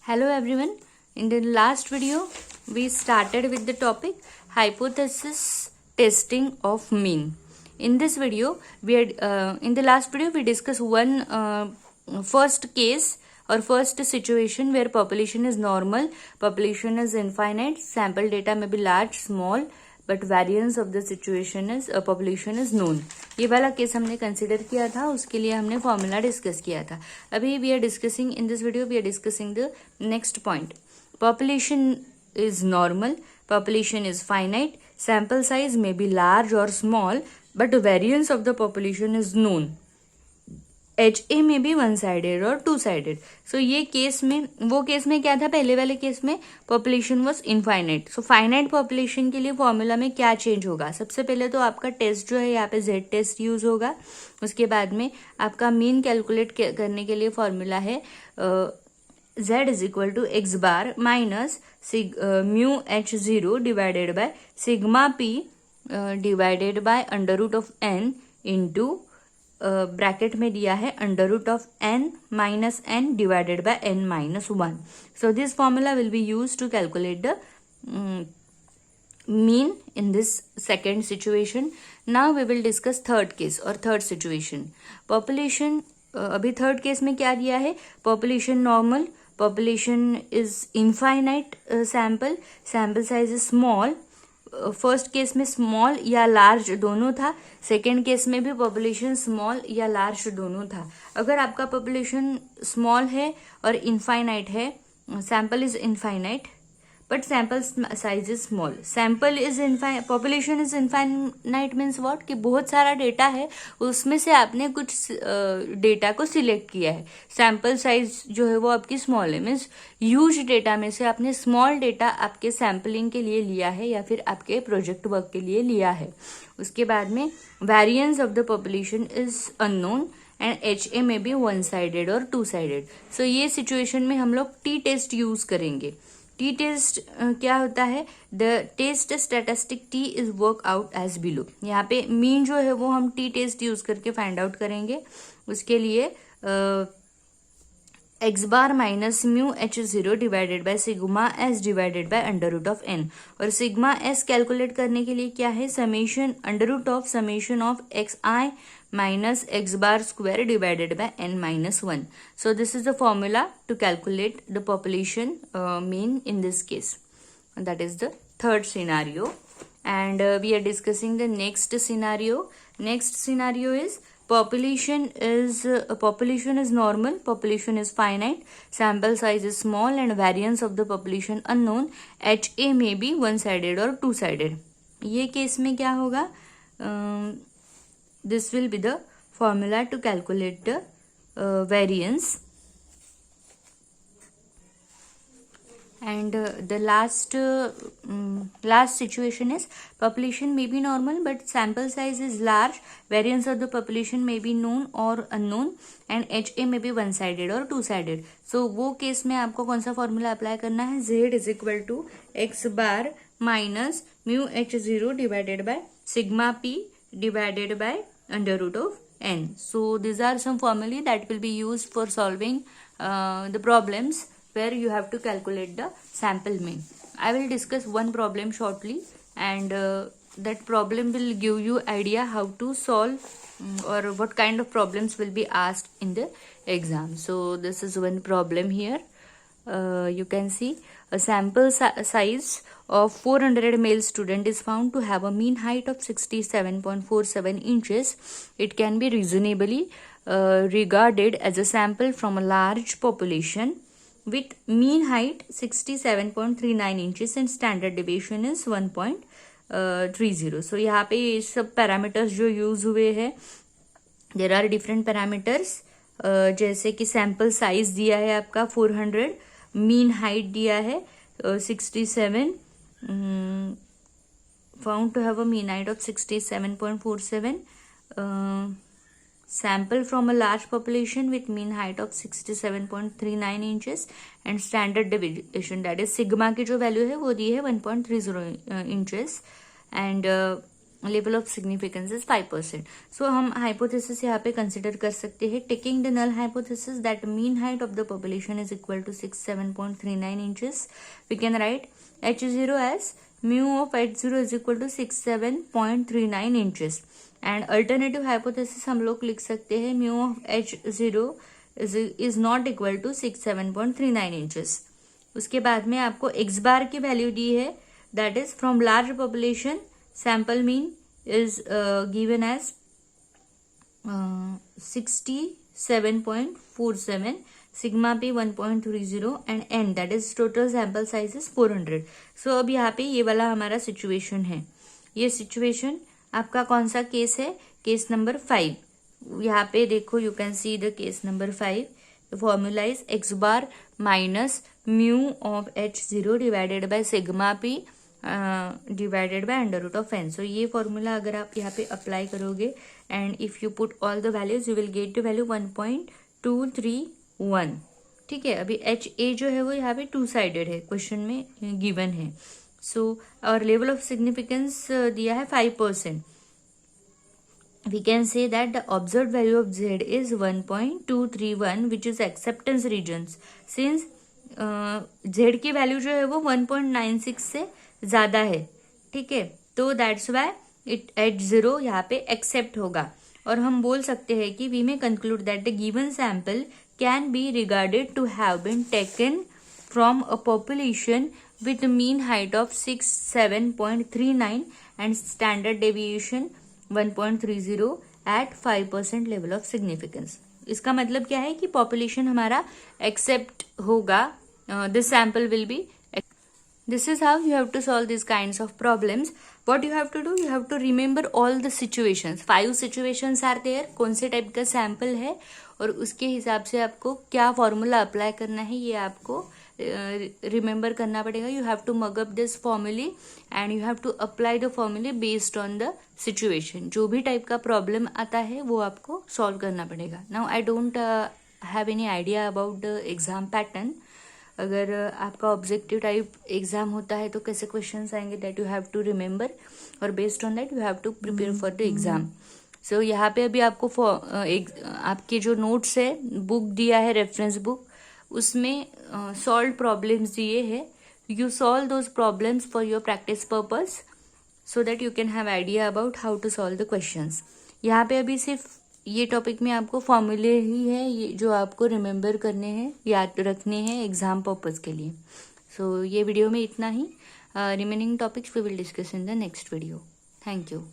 Hello everyone. In the last video, we started with the topic hypothesis testing of mean. In this video, in the last video we discussed one first case or first situation where population is normal, population is infinite, sample data may be large, small, but variance of the situation is population is known. ये वाला case हमने consider किया था, उसके लिए हमने formula discuss किया था. अभी we are discussing in this video we are discussing the next point. Population is normal, population is finite, sample size may be large और small but variance of the population is known. HA में भी one sided और two sided. So ये case में, वो case में क्या था, पहले वाले केस में population was infinite. So finite population के लिए फॉर्मूला में क्या चेंज होगा? सबसे पहले तो आपका टेस्ट जो है यहाँ पे Z टेस्ट यूज होगा. उसके बाद में आपका मीन कैलकुलेट करने के लिए फॉर्मूला है Z is equal to X bar minus mu H0 divided by sigma P divided by under root of n into bracket में दिया है under root of n minus n divided by n minus 1. So this formula will be use to calculate the mean in this second situation. Now we will discuss third case और third situation. Population अभी third case में क्या दिया है? Population normal, population is infinite, sample size is small. First case में small या large दोनों था, सेकेंड केस में भी पॉपुलेशन स्मॉल या लार्ज दोनों था. अगर आपका पॉपुलेशन स्मॉल है और इनफाइनाइट है, sample is infinite but sample size is small, sample is population is infinite means what कि बहुत सारा डेटा है, उसमें से आपने कुछ डेटा को सिलेक्ट किया है. सैम्पल साइज जो है वो आपकी स्मॉल है, मीन्स ह्यूज डेटा में से आपने स्मॉल डेटा आपके सैम्पलिंग के लिए लिया है या फिर आपके प्रोजेक्ट वर्क के लिए लिया है. उसके बाद में variance of the population is unknown and HA में भी वन साइडेड और टू साइडेड. सो ये सिचुएशन में हम लोग टी टेस्ट यूज करेंगे. टी टेस्ट क्या होता है? The test statistic T is work out as below. यहाँ पे मीन जो है वो हम टी टेस्ट यूज करके फाइंड आउट करेंगे. उसके लिए X bar minus mu H0 divided by sigma S divided by under root of n. और सिग्मा S कैलकुलेट करने के लिए क्या है? Summation under root of summation of XI minus x bar square divided by n minus 1. So this is the formula to calculate the population mean in this case. And that is the third scenario. And we are discussing the next scenario. Next scenario is population is normal, population is finite, sample size is small and variance of the population unknown. HA may be one-sided or two-sided. ये case में क्या होगा? This will be the formula to calculate the variance. And the last situation is population may be normal but sample size is large, variance of the population may be known or unknown and HA may be one sided or two sided. So वो case में आपको कौन सा formula apply करना है? Z is equal to X bar minus mu H0 divided by sigma P divided by under root of n. So these are some formulae that will be used for solving the problems where you have to calculate the sample mean. I will discuss one problem shortly and that problem will give you idea how to solve or what kind of problems will be asked in the exam. So this is one problem here. You can see a sample size of 400 male student is found to have a mean height of 67.47 inches. It can be reasonably regarded as a sample from a large population with mean height 67.39 inches and standard deviation is 1.30. So यहाँ पे ये सब parameters जो use हुए हैं, there are different parameters. जैसे कि sample size दिया है आपका 400, मीन हाइट दिया है 67, found to have a mean height of 67.47, sample from a large population with mean height of 67.39 inches and standard deviation that is sigma की जो value है वो दी है 1.30 inches and level of significance is 5%. So हम hypothesis यहाँ पे consider कर सकते हैं. Taking the null hypothesis that mean height of the population is equal to 67.39 inches, we can write H0 as mu of H0 is equal to 67.39 inches. And alternative hypothesis हम लोग लिख सकते हैं mu of H0 is not equal to 67.39 inches. उसके बाद में आपको x बार की वैल्यू दी है, that is from large population sample mean is given as 67.47, sigma p 1.30 and n that is total sample size is 400. So अब यहाँ पे ये वाला हमारा सिचुएशन है. ये सिचुएशन आपका कौन सा केस है? Case number 5. यहाँ पे देखो, you can see the case number 5. The formula is x bar minus mu of H0 divided by sigma p divided by under root of n. So ये formula अगर आप यहाँ पे apply करोगे and if you put all the values you will get the value 1.231. ठीक है. अभी HA जो है वो यहाँ पे 2 sided है, क्वेश्चन में given है. So और level of significance दिया है 5%. We can say that the observed value of Z is 1.231 which is acceptance regions. Since Z की वैल्यू जो है वो 1.96 से ज्यादा है, ठीक है, तो दैट्स वाई इट H0 यहाँ पे एक्सेप्ट होगा. और हम बोल सकते हैं कि we may conclude that the given sample can be regarded to have been taken from a population with mean height of 67.39 and standard deviation 1.30 at 5% level of significance. इसका मतलब क्या है कि पॉपुलेशन हमारा एक्सेप्ट होगा. This sample will be. This is how you have to solve these kinds of problems. What you have to do, you have to remember all the situations. 5 situations are there. कौन से type का sample है और उसके हिसाब से आपको क्या फॉर्मूला अप्लाई करना है ये आपको रिमेंबर करना पड़ेगा. You have to mug up this formulae and you have to apply the formulae based on the situation. जो भी टाइप का प्रॉब्लम आता है वो आपको सॉल्व करना पड़ेगा. Now I don't have any idea about the exam pattern. अगर आपका ऑब्जेक्टिव टाइप एग्जाम होता है तो कैसे क्वेश्चंस आएंगे, that you have to remember और based on that you have to prepare for the exam. So यहाँ पे अभी आपको आपके जो नोट्स है, बुक दिया है, रेफरेंस बुक, उसमें सॉल्व प्रॉब्लम्स दिए हैं. You solve those problems for your practice purpose so that you can have idea about how to solve the questions. यहाँ पे अभी सिर्फ ये टॉपिक में आपको फॉर्मूले ही है ये जो आपको रिमेंबर करने हैं, याद रखने हैं एग्जाम पर्पज के लिए. सो ये वीडियो में इतना ही. Remaining topics we will discuss in the next video. Thank you.